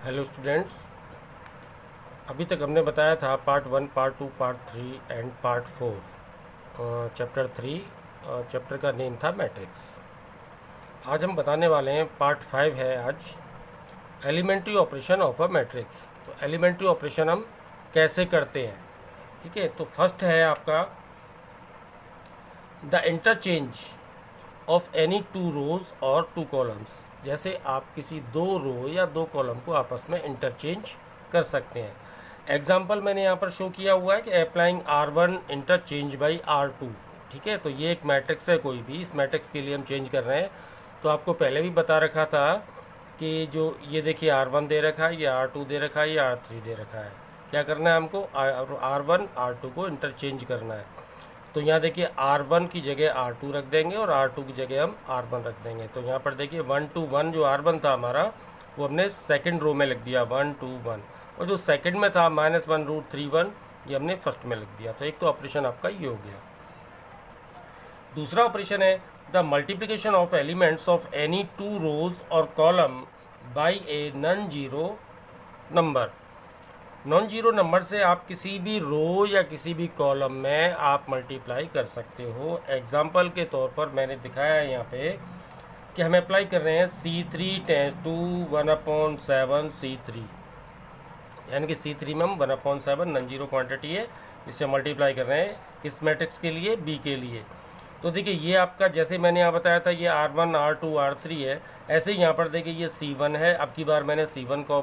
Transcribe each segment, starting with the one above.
Hello students, अभी तक हमने बताया था part 1, part 2, part 3 and part 4, chapter 3। Chapter का नेम था मैट्रिक्स। आज हम बताने वाले हैं पार्ट 5 है आज, elementary operation of a matrix. तो एलिमेंट्री ऑपरेशन हम कैसे करते हैं, ठीक है। तो फर्स्ट है आपका the interchange of any two rows और टू कॉलम्स। जैसे आप किसी दो रो या दो कॉलम को आपस में इंटरचेंज कर सकते हैं। एग्जाम्पल मैंने यहाँ पर शो किया हुआ है कि applying R1 interchange by R2। ठीक है, तो ये एक मैट्रिक्स है, कोई भी इस मैट्रिक्स के लिए हम चेंज कर रहे हैं। तो आपको पहले भी बता रखा था कि जो ये देखिए R1 दे रखा है, ये R2 दे रखा है, ये R3 दे रखा है। क्या करना है हमको, R1 R2 को इंटरचेंज करना है। तो यहाँ देखिए R1 की जगह R2 रख देंगे और R2 की जगह हम R1 रख देंगे। तो यहाँ पर देखिए 1 to 1 जो R1 था हमारा, वो हमने सेकंड रो में लिख दिया 1 to 1, और जो सेकंड में था -1√31 ये हमने फर्स्ट में लिख दिया। तो एक तो ऑपरेशन आपका ये हो गया। दूसरा ऑपरेशन है the multiplication of elements of any two rows और column by a non zero number. Non zero number से आप किसी भी रो या किसी भी कॉलम में आप मल्टीप्लाई कर सकते हो। एग्जाम्पल के तौर पर मैंने दिखाया है यहाँ पे कि हम अप्लाई कर रहे हैं C3 टेंस टू 1/7 C3, यानी कि C3 में हम 1/7 नॉन जीरो क्वांटिटी है, इससे मल्टीप्लाई कर रहे हैं किस मैट्रिक्स के लिए, B के लिए। तो देखिए ये आपका, जैसे मैंने यहाँ बताया था ये R1 R2 R3 है, ऐसे ही यहाँ पर देखिए ये C1 है। अब की बार मैंने C1 को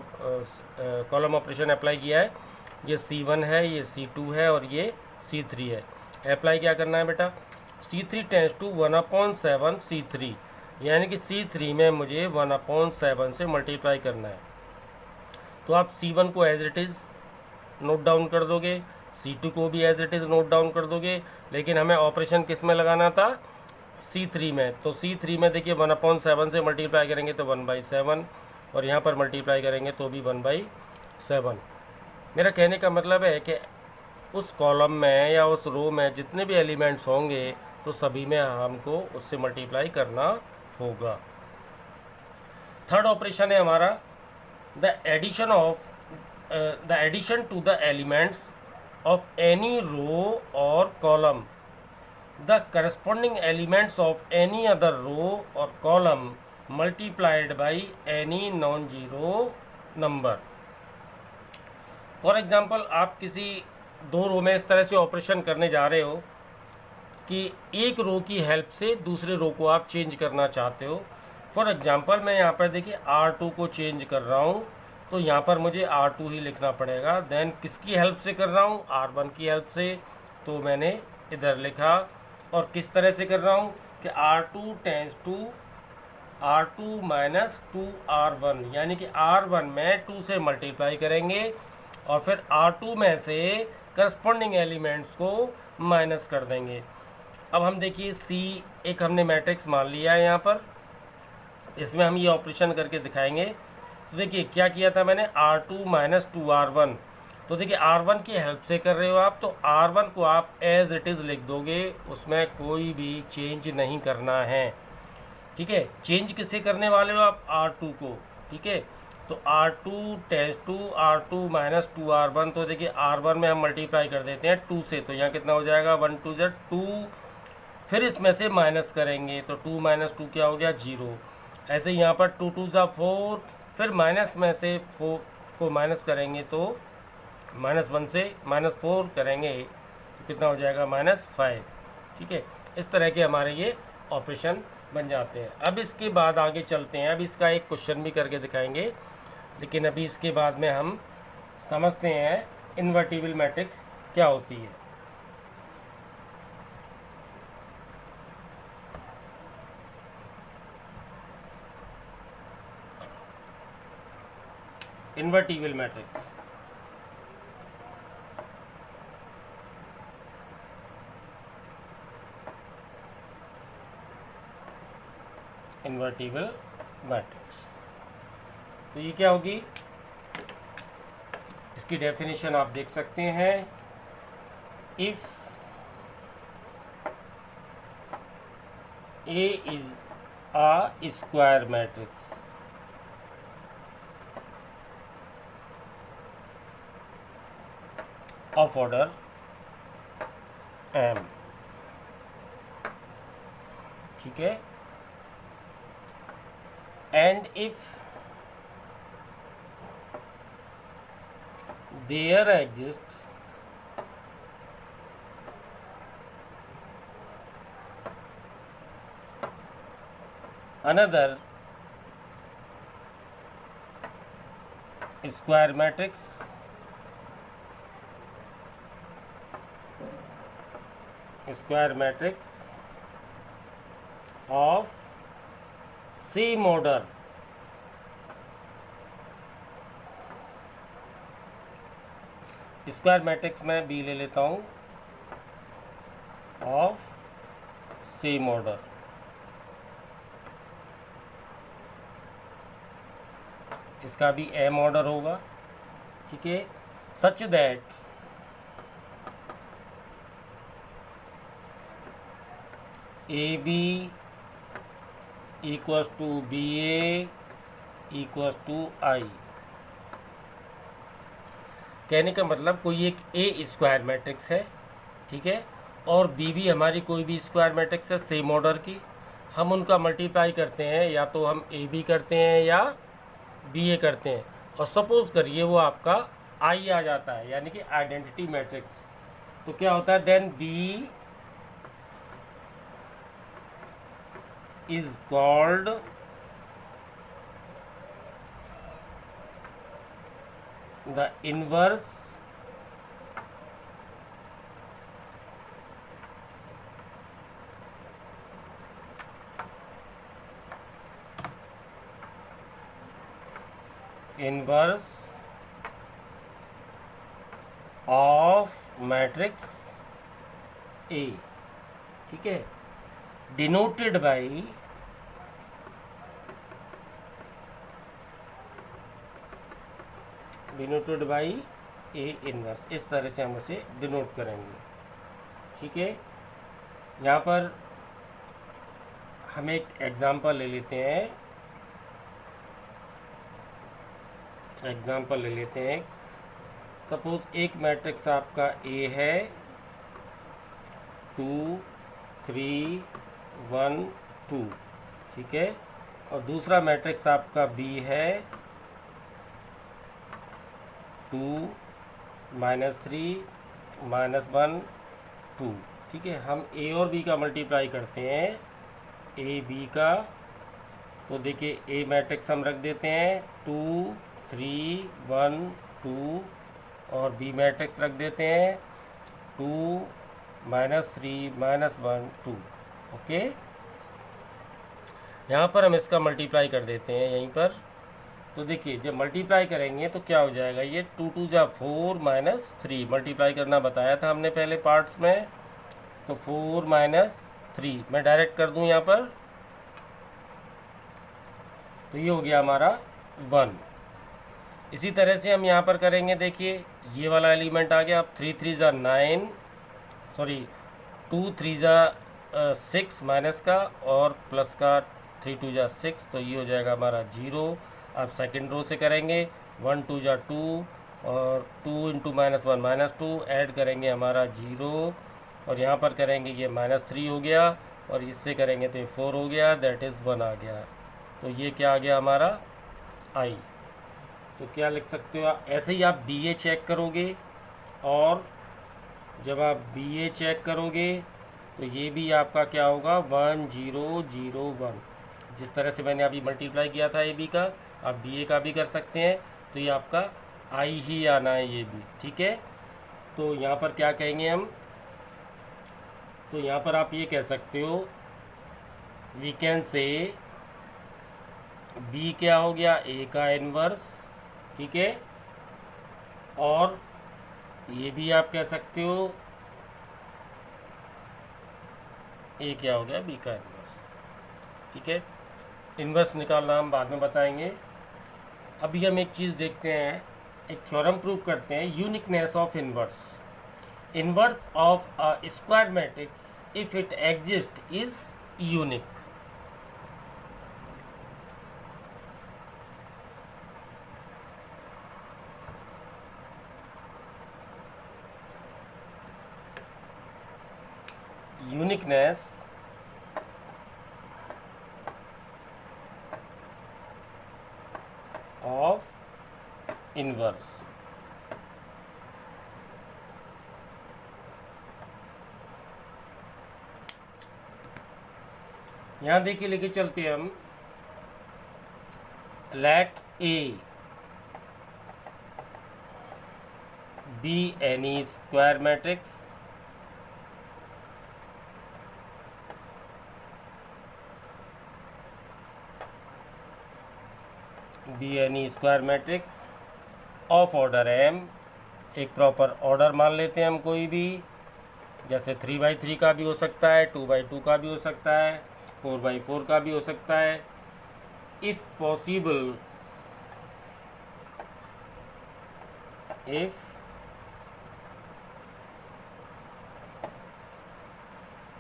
कॉलम ऑपरेशन अप्लाई किया है। ये C1 है, ये C2 है और ये C3 है। अप्लाई क्या करना है बेटा, C3 टेंस टू 1/7 C3, यानी कि C3 में मुझे 1/7 से मल्टीप्लाई करना है। तो आप C1 को as it is note down कर दोगे, C2 को भी as it is note down कर दोगे, लेकिन हमें ऑपरेशन किस में लगाना था, C3 में। तो C3 में देखिए 1/7 से मल्टीप्लाई करेंगे तो 1/7, और यहाँ पर मल्टीप्लाई करेंगे तो भी 1/7। मेरा कहने का मतलब है कि उस कॉलम में या उस रो में जितने भी एलिमेंट्स होंगे तो सभी में हमको उससे मल्टीप्लाई करना होगा। थर्ड ऑपरेशन है हमारा the addition to the elements of any row or column the corresponding elements of any other row or column multiplied by any non-zero number। For example आप किसी दो रो में इस तरह से ऑपरेशन करने जा रहे हो कि एक रो की हेल्प से दूसरे रो को आप चेंज करना चाहते हो। फॉर एग्जाम्पल मैं यहाँ पर देखिए R2 को चेंज कर रहा हूँ, तो यहाँ पर मुझे R2 ही लिखना पड़ेगा। देन किसकी हेल्प से कर रहा हूँ, R1 की हेल्प से, तो मैंने इधर लिखा। और किस तरह से कर रहा हूँ कि R2 tense to R2 minus 2R1, यानी कि R1 में 2 से मल्टीप्लाई करेंगे और फिर R2 में से करस्पॉन्डिंग एलिमेंट्स को माइनस कर देंगे। अब हम देखिए C एक हमने मैट्रिक्स मान लिया है यहाँ पर, इसमें हम ये ऑपरेशन करके दिखाएंगे। तो देखिए क्या किया था मैंने, R2 माइनस 2R1। तो देखिए R1 की हेल्प से कर रहे हो आप, तो R1 को आप एज इट इज़ लिख दोगे, उसमें कोई भी चेंज नहीं करना है। ठीक है, चेंज किससे करने वाले हो आप, R2 को। ठीक है, तो R2 tense to R2 minus 2R1। तो देखिए R1 में हम मल्टीप्लाई कर देते हैं 2 से, तो यहाँ कितना हो जाएगा 1 2 2, फिर इसमें से माइनस करेंगे तो 2 माइनस 2 क्या हो गया 0। ऐसे यहाँ पर 2 2 4, फिर माइनस में से 4 को माइनस करेंगे तो -1 से -4 करेंगे तो कितना हो जाएगा -5। ठीक है, इस तरह के हमारे ये ऑपरेशन बन जाते हैं। अब इसके बाद आगे चलते हैं, अब इसका एक क्वेश्चन भी करके दिखाएंगे, लेकिन अभी इसके बाद में हम समझते हैं इन्वर्टिबल मैट्रिक्स क्या होती है। इन्वर्टिबल मैट्रिक्स, इन्वर्टिबल मैट्रिक्स, तो ये क्या होगी, इसकी डेफिनेशन आप देख सकते हैं। If A is a square matrix, of order m, ठीक है, and if there exists another square matrix of same order square matrix में बी ले लेता हूँ ऑफ सेम ऑर्डर, इसका भी एम ऑर्डर होगा, ठीक है, such that A B equals to B A equals to I. कहने का मतलब कोई एक ए स्क्वायर मैट्रिक्स है, ठीक है, और बी भी हमारी कोई भी स्क्वायर मैट्रिक्स है सेम ऑर्डर की, हम उनका मल्टीप्लाई करते हैं, या तो हम ए बी करते हैं या बी ए करते हैं, और सपोज करिए वो आपका आई आ जाता है, यानी कि आइडेंटिटी मैट्रिक्स, तो क्या होता है, then B is called the inverse of matrix A, ठीक है, denoted by ए इनवर्स, इस तरह से हम उसे डिनोट करेंगे, ठीक है। यहाँ पर हम एक एग्जांपल ले लेते हैं, सपोज एक मैट्रिक्स आपका ए है 2 3 1 2, ठीक है, और दूसरा मैट्रिक्स आपका बी है 2 -3 -1 2, ठीक है। हम ए और बी का मल्टीप्लाई करते हैं, ए बी का, तो देखिए ए मैट्रिक्स हम रख देते हैं 2 3 1 2, और बी मैट्रिक्स रख देते हैं 2 -3 -1 2, ओके। यहाँ पर हम इसका मल्टीप्लाई कर देते हैं यहीं पर, तो देखिए जब मल्टीप्लाई करेंगे तो क्या हो जाएगा, ये 2 2 जा 4 -3, मल्टीप्लाई करना बताया था हमने पहले पार्ट्स में, तो 4 -3 मैं डायरेक्ट कर दूं यहाँ पर, तो ये हो गया हमारा 1। इसी तरह से हम यहाँ पर करेंगे, देखिए ये वाला एलिमेंट आ गया, अब 3 3 जा 9, सॉरी 2 3 जा 6 माइनस का और प्लस का 3 2 जा 6, तो ये हो जाएगा हमारा 0। अब सेकंड रो से करेंगे, 1 2 जा 2 और 2 इंटू -1 -2, ऐड करेंगे हमारा 0, और यहाँ पर करेंगे ये -3 हो गया, और इससे करेंगे तो ये 4 हो गया, दैट इज़ 1 आ गया, तो ये क्या आ गया हमारा आई। तो क्या लिख सकते हो, ऐसे ही आप बी ए चेक करोगे, और जब आप बी ए चेक करोगे तो ये भी आपका क्या होगा 1 0 0 1, जिस तरह से मैंने अभी मल्टीप्लाई किया था ए बी का, आप बी ए का भी कर सकते हैं, तो ये आपका आई ही आना है ये भी, ठीक है। तो यहाँ पर क्या कहेंगे हम, तो यहाँ पर आप ये कह सकते हो, वी कैन से बी क्या हो गया ए का इनवर्स, ठीक है, और ये भी आप कह सकते हो ए क्या हो गया बी का इनवर्स, ठीक है। इनवर्स निकालना हम बाद में बताएंगे, अभी हम एक चीज़ देखते हैं, एक थ्योरम प्रूव करते हैं, uniqueness of inverse of a square matrix if it exist is unique. Uniqueness of inverse. यहां देखिए लेके चलते हैं हम, let A B any square matrix B any square matrix of order M. एक प्रॉपर ऑर्डर मान लेते हैं हम कोई भी, जैसे 3×3 का भी हो सकता है, 2×2 का भी हो सकता है, 4×4 का भी हो सकता है। If possible,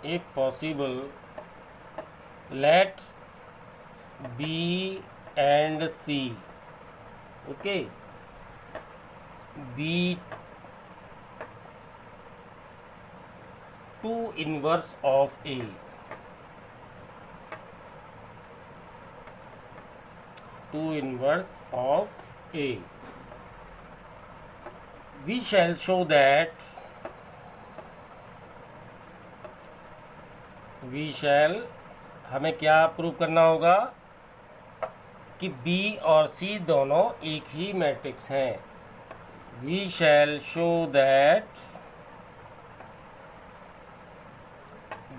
if possible, let B and C, okay, be two inverse of A, two inverse of A. We shall show that हमें क्या प्रूव करना होगा कि B और C दोनों एक ही मैट्रिक्स हैं। We shall show that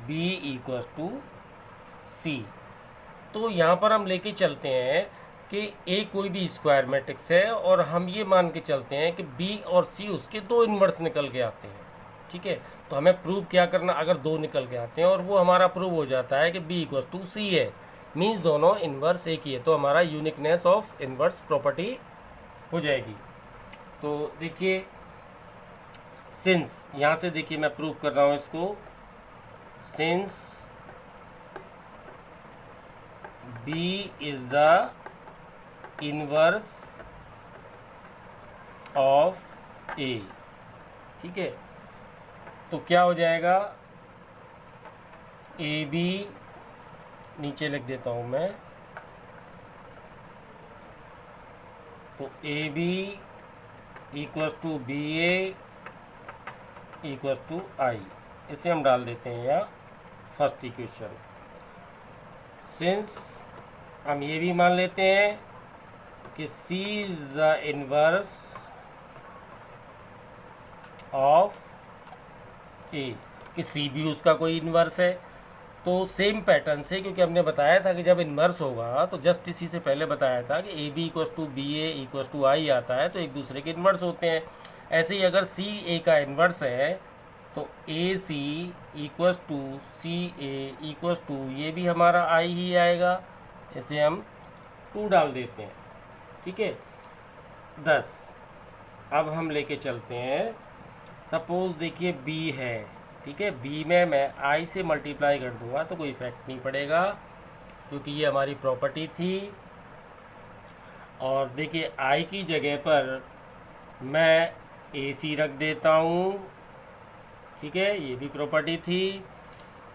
B equals to C। तो यहाँ पर हम लेके चलते हैं कि A कोई भी स्क्वायर मैट्रिक्स है और हम ये मान के चलते हैं कि B और C उसके दो इन्वर्स निकल के आते हैं। ठीक है, तो हमें प्रूव क्या करना, अगर दो निकल के आते हैं और वो हमारा प्रूव हो जाता है कि B इक्वल्स टू C है, मीन्स दोनों इन्वर्स एक ही है, तो हमारा यूनिकनेस ऑफ इन्वर्स प्रॉपर्टी हो जाएगी। तो देखिए, सिंस यहाँ से देखिए मैं प्रूव कर रहा हूँ इसको, since B is the inverse of A। ठीक है, तो क्या हो जाएगा, ए बी, नीचे लिख देता हूँ मैं, तो A B equals to B A equals to I, इसे हम डाल देते हैं यहाँ फर्स्ट इक्वेशन। सिंस हम ये भी मान लेते हैं कि सी इज द इनवर्स ऑफ ए, कि सी भी उसका कोई इन्वर्स है। तो सेम पैटर्न से, क्योंकि हमने बताया था कि जब इन्वर्स होगा तो जस्ट इसी से पहले बताया था कि A B equals to B A equals to I आता है, तो एक दूसरे के इन्वर्स होते हैं। ऐसे ही अगर सी ए का इन्वर्स है तो A C equals to C A equals to, ये भी हमारा आई ही आएगा, इसे हम 2 डाल देते हैं। ठीक है, 10। अब हम लेके चलते हैं, सपोज देखिए B है, ठीक है, B में मैं I से मल्टीप्लाई कर दूंगा तो कोई इफेक्ट नहीं पड़ेगा क्योंकि ये हमारी प्रॉपर्टी थी। और देखिए I की जगह पर मैं AC रख देता हूँ, ठीक है, ये भी प्रॉपर्टी थी।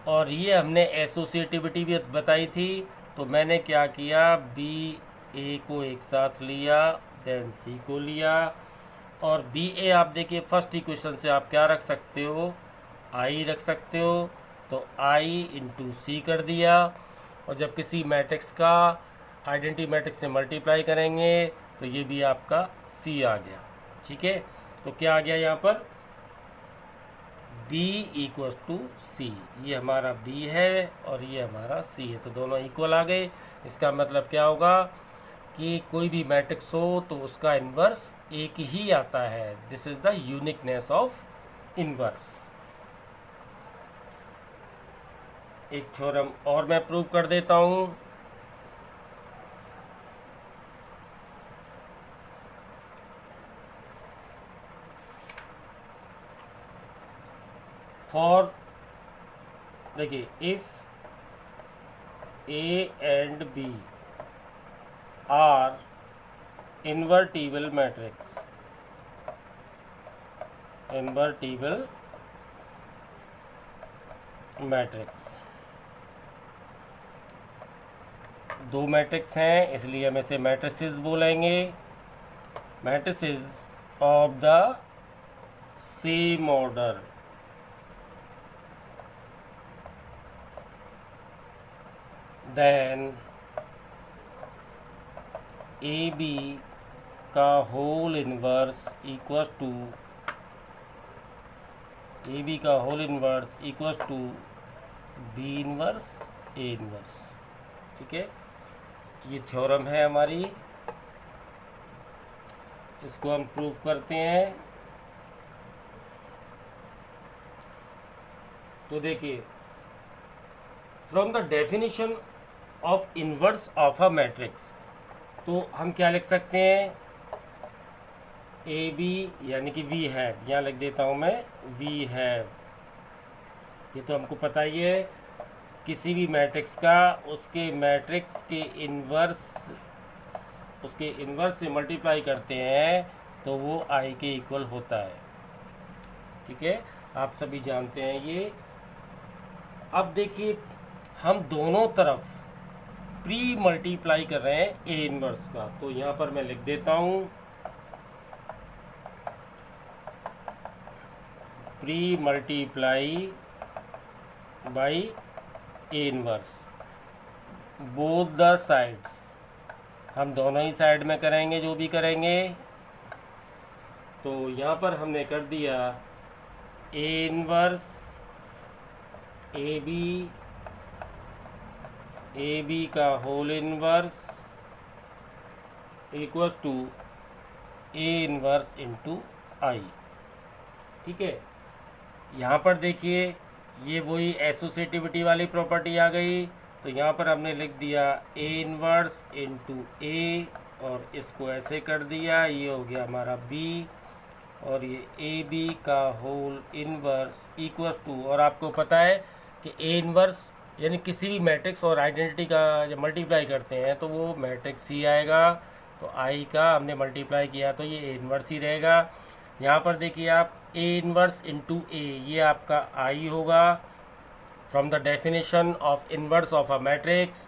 और ये हमने एसोसिएटिविटी भी बताई थी, तो मैंने क्या किया, B A को एक साथ लिया, देन C को लिया, और बी ए आप देखिए फर्स्ट इक्वेशन से आप क्या रख सकते हो, आई रख सकते हो, तो आई इंटू सी कर दिया। और जब किसी मैट्रिक्स का आइडेंटिटी मैट्रिक्स से मल्टीप्लाई करेंगे तो ये भी आपका सी आ गया। ठीक है, तो क्या आ गया यहाँ पर, B इक्वल्स टू सी, ये हमारा B है और ये हमारा C है, तो दोनों इक्वल आ गए। इसका मतलब क्या होगा कि कोई भी मैट्रिक्स हो तो उसका इन्वर्स एक ही आता है। This is the uniqueness of inverse. एक थ्योरम और मैं प्रूव कर देता हूँ, फॉर, देखिए, if A and B are invertible matrix, invertible matrix, दो मैट्रिक्स हैं इसलिए हम इसे मैट्रिसेस बोलेंगे, matrices of the same order, then A B का whole inverse equals to, A B का whole inverse equals to B inverse A inverse. ठीक है, ये थ्योरम है हमारी, इसको हम प्रूव करते हैं। तो देखिए, from the definition of inverse of a matrix, तो हम क्या लिख सकते हैं, ए बी यानी कि वी हैव, यहाँ लिख देता हूँ मैं वी हैव, ये तो हमको पता ही है, किसी भी मैट्रिक्स का उसके मैट्रिक्स के इन्वर्स, उसके इन्वर्स से मल्टीप्लाई करते हैं तो वो आई के इक्वल होता है। ठीक है, आप सभी जानते हैं ये। अब देखिए, हम दोनों तरफ प्री मल्टीप्लाई कर रहे हैं ए इन्वर्स का, तो यहाँ पर मैं लिख देता हूँ pre multiply by A inverse both the sides, हम दोनों ही साइड में करेंगे जो भी करेंगे। तो यहाँ पर हमने कर दिया ए इन्वर्स ए बी का whole inverse equals to A inverse into I. ठीक है, यहाँ पर देखिए ये वही एसोसिएटिविटी वाली प्रॉपर्टी आ गई, तो यहाँ पर हमने लिख दिया ए इन्वर्स इंटू ए और इसको ऐसे कर दिया, ये हो गया हमारा बी, और ये ए बी का होल इन्वर्स इक्वल्स टू, और आपको पता है कि ए इन्वर्स यानी किसी भी मैट्रिक्स और आइडेंटिटी का जब मल्टीप्लाई करते हैं तो वो मैट्रिक्स ही आएगा, तो आई का हमने मल्टीप्लाई किया तो ये ए इन्वर्स ही रहेगा। यहाँ पर देखिए आप ए इन्वर्स इंटू ए, ये आपका आई होगा from the definition of inverse of a matrix,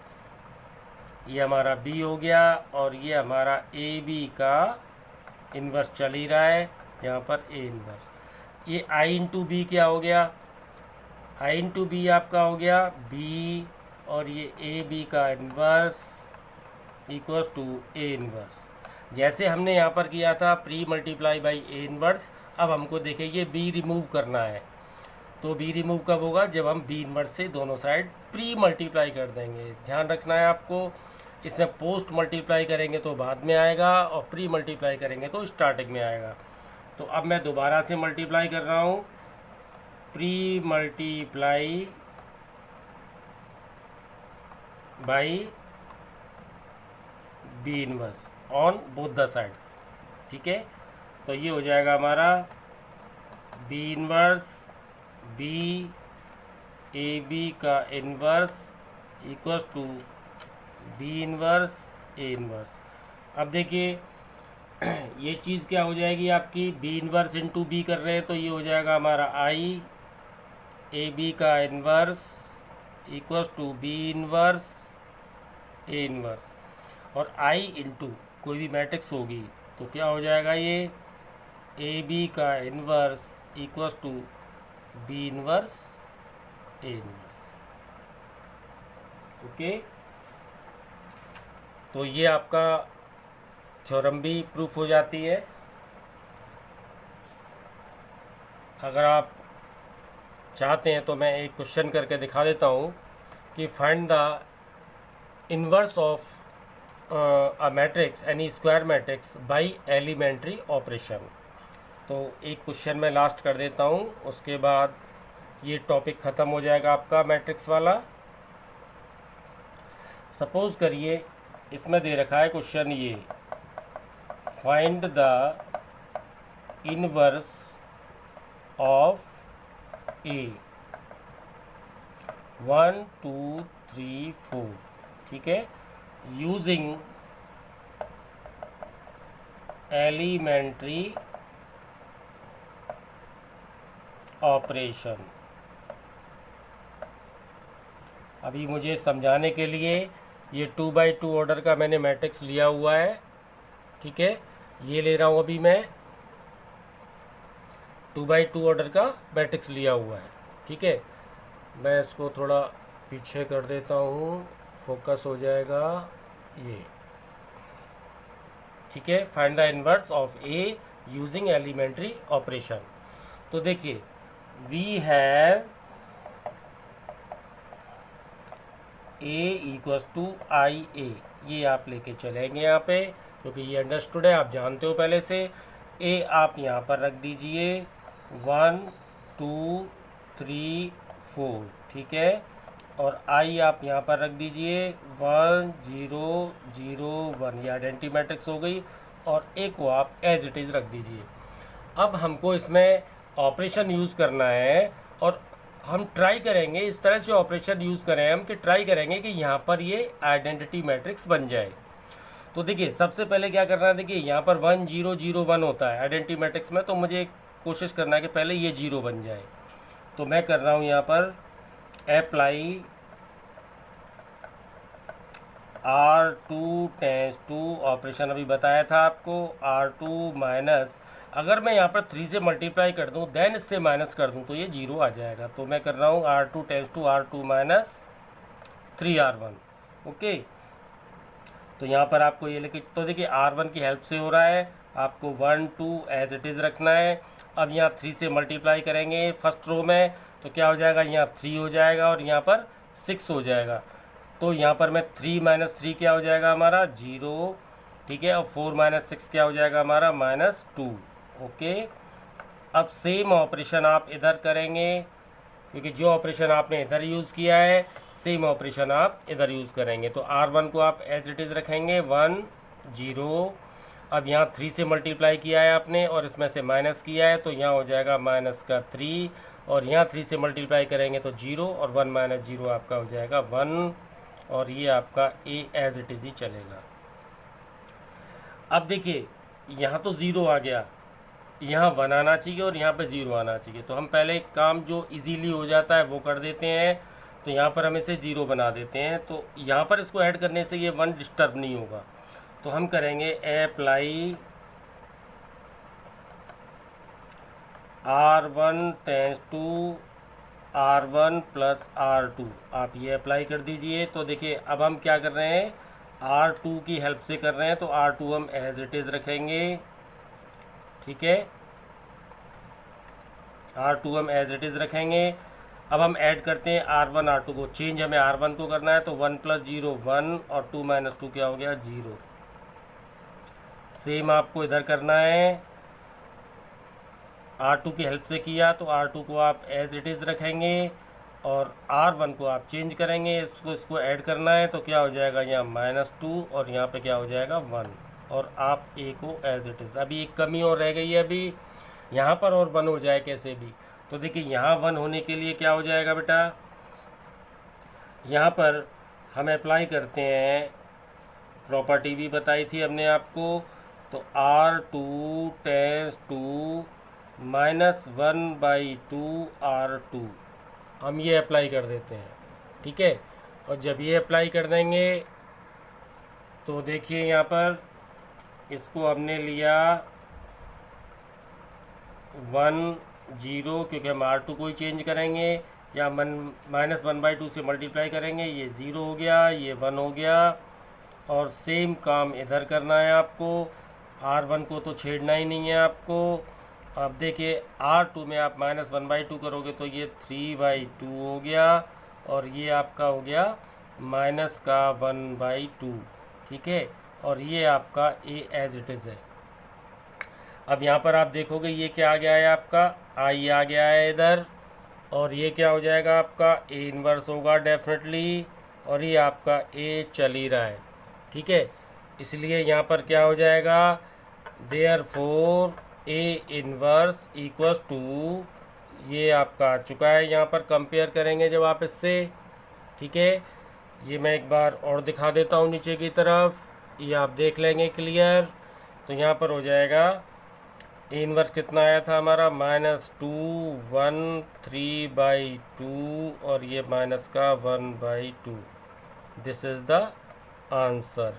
ये हमारा बी हो गया, और ये हमारा ए बी का इन्वर्स चल ही रहा है यहाँ पर ए इन्वर्स। ये आई इंटू बी क्या हो गया, आई इंटू बी आपका हो गया बी, और ये ए बी का inverse equals to A inverse. जैसे हमने यहाँ पर किया था pre multiply by A inverse, अब हमको देखिए ये बी रिमूव करना है, तो बी रिमूव कब होगा, जब हम बी इन्वर्स से दोनों साइड प्री मल्टीप्लाई कर देंगे। ध्यान रखना है आपको, इसमें पोस्ट मल्टीप्लाई करेंगे तो बाद में आएगा और प्री मल्टीप्लाई करेंगे तो स्टार्टिंग में आएगा। तो अब मैं दोबारा से मल्टीप्लाई कर रहा हूँ, pre multiply by B inverse on both the sides. ठीक है, तो ये हो जाएगा हमारा B inverse B A B का inverse equals to B inverse A inverse. अब देखिए ये चीज़ क्या हो जाएगी आपकी, बी इनवर्स इंटू बी कर रहे हैं तो ये हो जाएगा हमारा आई ए बी का inverse equals to B inverse A inverse, और आई इंटू कोई भी मैट्रिक्स होगी तो क्या हो जाएगा, ये ए बी का inverse equals to B inverse A inverse. Okay, तो ये आपका थ्योरम भी प्रूफ हो जाती है। अगर आप चाहते हैं तो मैं एक क्वेश्चन करके दिखा देता हूँ कि find the inverse of a matrix any square matrix by elementary operation. तो एक क्वेश्चन मैं लास्ट कर देता हूँ, उसके बाद ये टॉपिक ख़त्म हो जाएगा आपका मैट्रिक्स वाला। सपोज़ करिए इसमें दे रखा है क्वेश्चन ये, फाइंड द इनवर्स ऑफ ए 1 2 3 4। ठीक है, यूजिंग एलिमेंट्री ऑपरेशन। अभी मुझे समझाने के लिए ये 2x2 ऑर्डर का मैंने मैट्रिक्स लिया हुआ है, ठीक है, ये ले रहा हूँ अभी मैं 2x2 ऑर्डर का मैट्रिक्स लिया हुआ है, ठीक है। मैं इसको थोड़ा पीछे कर देता हूँ, फोकस हो जाएगा ये, ठीक है। Find the inverse of A using elementary operation. तो देखिए we have A equals to I A, ये आप लेके चलेंगे यहाँ पे, क्योंकि ये अंडरस्टूड है, आप जानते हो पहले से। ए आप यहाँ पर रख दीजिए 1 2 3 4, ठीक है, और आई आप यहाँ पर रख दीजिए 1 0 0 1, ये आइडेंटिटी मैट्रिक्स हो गई, और ए को आप एज इट इज़ रख दीजिए। अब हमको इसमें ऑपरेशन यूज़ करना है, और हम ट्राई करेंगे इस तरह से ऑपरेशन यूज़ करें हम कि ट्राई करेंगे कि यहाँ पर ये आइडेंटिटी मैट्रिक्स बन जाए। तो देखिए सबसे पहले क्या करना है, देखिए यहाँ पर 1 0 0 1 होता है आइडेंटिटी मैट्रिक्स में, तो मुझे कोशिश करना है कि पहले ये 0 बन जाए। तो मैं कर रहा हूँ यहाँ पर apply R2 tense to operation, अभी बताया था आपको R2 माइनस, अगर मैं यहाँ पर 3 से मल्टीप्लाई कर दूँ देन इससे माइनस कर दूँ तो ये 0 आ जाएगा। तो मैं कर रहा हूँ R2 tense to R2 minus 3R1, okay. तो यहाँ पर आपको ये लेके, तो देखिए R1 की हेल्प से हो रहा है, आपको 1 2 एज इट इज़ रखना है। अब यहाँ 3 से मल्टीप्लाई करेंगे फर्स्ट रो में, तो क्या हो जाएगा, यहाँ 3 हो जाएगा और यहाँ पर 6 हो जाएगा। तो यहाँ पर मैं 3 माइनस 3 क्या हो जाएगा हमारा 0, ठीक है, और 4 माइनस 6 क्या हो जाएगा हमारा -2, ओके। अब सेम ऑपरेशन आप इधर करेंगे, क्योंकि जो ऑपरेशन आपने इधर यूज़ किया है सेम ऑपरेशन आप इधर यूज़ करेंगे। तो R1 को आप एज इट इज़ रखेंगे 1 0, अब यहाँ 3 से मल्टीप्लाई किया है आपने और इसमें से माइनस किया है, तो यहाँ हो जाएगा -3, और यहाँ 3 से मल्टीप्लाई करेंगे तो 0, और 1 माइनस 0 आपका हो जाएगा 1, और ये आपका ए एज इट इज़ ही चलेगा। अब देखिए यहाँ तो 0 आ गया, यहाँ 1 आना चाहिए और यहाँ पे 0 आना चाहिए। तो हम पहले एक काम जो इजीली हो जाता है वो कर देते हैं, तो यहाँ पर हम इसे 0 बना देते हैं। तो यहाँ पर इसको ऐड करने से ये 1 डिस्टर्ब नहीं होगा। तो हम करेंगे apply R1 tense to R1 plus R2, आप ये अप्लाई कर दीजिए। तो देखिए अब हम क्या कर रहे हैं, R2 की हेल्प से कर रहे हैं, तो R2 हम एज इट इज़ रखेंगे, ठीक है, R2 हम एज इट इज़ रखेंगे। अब हम ऐड करते हैं R1 R2 को, चेंज हमें R1 को करना है, तो 1 + 0 1, और 2 - 2 क्या हो गया 0। सेम आपको इधर करना है, R2 की हेल्प से किया तो R2 को आप एज इट इज़ रखेंगे, और R1 को आप चेंज करेंगे, इसको ऐड करना है, तो क्या हो जाएगा यहाँ -2, और यहाँ पे क्या हो जाएगा 1, और आप A को एज इट इज़। अभी एक कमी और रह गई है, अभी यहाँ पर और 1 हो जाए कैसे भी। तो देखिए यहाँ 1 होने के लिए क्या हो जाएगा बेटा, यहाँ पर हम अप्लाई करते हैं, प्रॉपर्टी भी बताई थी हमने आपको, तो R2 टेंस टू -1/2 R2, हम ये अप्लाई कर देते हैं, ठीक है। और जब ये अप्लाई कर देंगे तो देखिए यहाँ पर इसको हमने लिया 1 0, क्योंकि हम R2 को ही चेंज करेंगे, या -1/2 से मल्टीप्लाई करेंगे, ये 0 हो गया, ये 1 हो गया। और सेम काम इधर करना है आपको, R1 को तो छेड़ना ही नहीं है आपको। अब देखिए R2 में आप -1/2 करोगे तो ये 3/2 हो गया, और ये आपका हो गया -1/2, ठीक है, और ये आपका A एज इट इज़ है। अब यहाँ पर आप देखोगे ये क्या आ गया है, आपका I आ गया है इधर, और ये क्या हो जाएगा आपका A इन्वर्स होगा डेफिनेटली, और ये आपका A चल ही रहा है, ठीक है। इसलिए यहाँ पर क्या हो जाएगा, therefore A inverse equals to, ये आपका आ चुका है, यहाँ पर कंपेयर करेंगे जब आप इससे, ठीक है। ये मैं एक बार और दिखा देता हूँ नीचे की तरफ, ये आप देख लेंगे क्लियर। तो यहाँ पर हो जाएगा ए इनवर्स कितना आया था हमारा -2 1 3/2 और ये माइनस का 1/2। This is the answer.